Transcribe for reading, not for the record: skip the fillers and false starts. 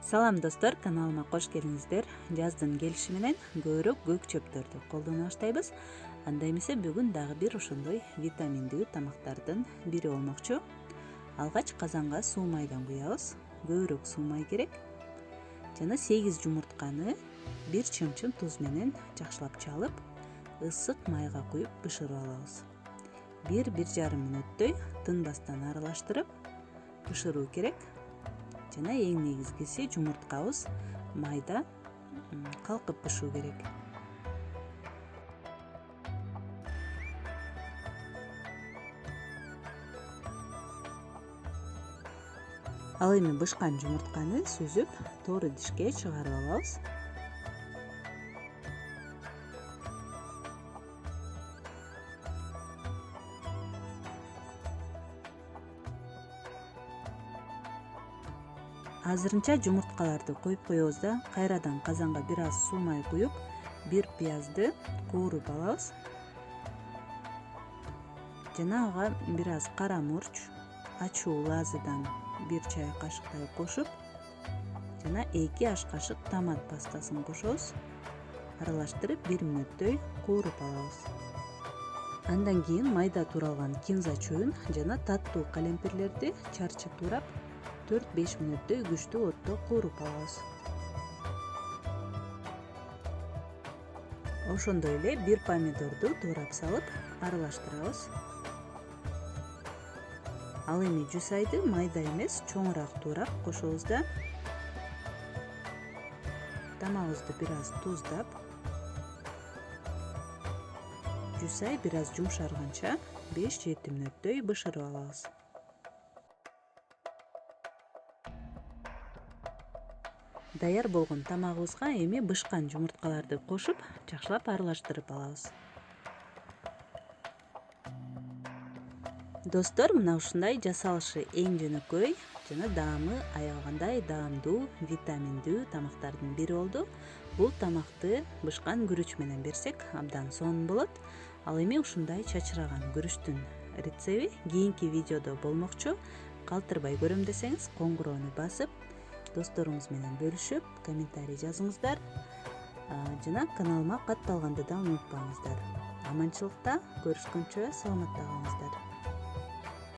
Салам достор, каналыма кош келиңиздер. Жаздын келиши менен көбүрөөк көк чөптөрдү колдоно баштайбыз. Анда эмесе бүгүн дагы бир ошондой витаминдүү тамактардын бири болмокчу. Алгач казанга суу майдан куябыз. Көбүрөөк суу май керек. Жана 8 жумуртканы 1 чымчым туз менен жакшылап чалып, ысык майга куюп бышырып алабыз. 1-1,5 мүнөттөй тынбастан аралаштырып бышыруу керек. Жана эң негизгиси жумурткабыз майда калкып бышуу керек. Ал эми бышкан жумуртканы сүзүп, тоор идишке чыгарып алабыз. Азырынча жумурткаларды коюп коебуз да, кайрадан казанга бир аз суу май куюп, бир пиязды кууруп алабыз. Жана ага бир аз кара мурч, ачуу лазыдан 1 чай кашыктай кошуп, жана 2 аш кашык томат пастасын кошобуз. Аралаштырып 1 мүнөттөй кууруп алабыз. Андан кийин майда тууралган кинза чөбүн жана таттуу калемпирлерди чарчы туурап 4-5 мүнөттөй күчтүү отто кууруп алабыз. Ошондой эле 1 помидорду туурап салып аралаштырабыз. Ал эми жусайды майда эмес, чоңураак туурап кошобуз да тамагыбызды бир аз туздап, жусай бир аз жумшарганча 5-7 мүнөттөй бышырып алабыз. Даяр болгон тамагыбызга эми бышкан жумурткаларды кошуп, жакшылап аралаштырып алабыз. Достор, мына ушундай жасалышы эң жөнөкөй жана даамы аябагандай даамдуу, витаминдүү тамактардын бири болду. Бул тамакты бышкан күрүч менен берсек абдан сонун болот. Ал эми ушундай чачыраган күрүчтүн рецеби кийинки видеодо болмокчу. Калтырбай көрөм десеңиз, коңгуроону басып, досторуңуз менен бөлүшүп, комментарий жазыңыздар. Жана каналыма катталганды да унутпаңыздар. Аманчылыкта, көрүшкөнчө саламатта калыңыздар.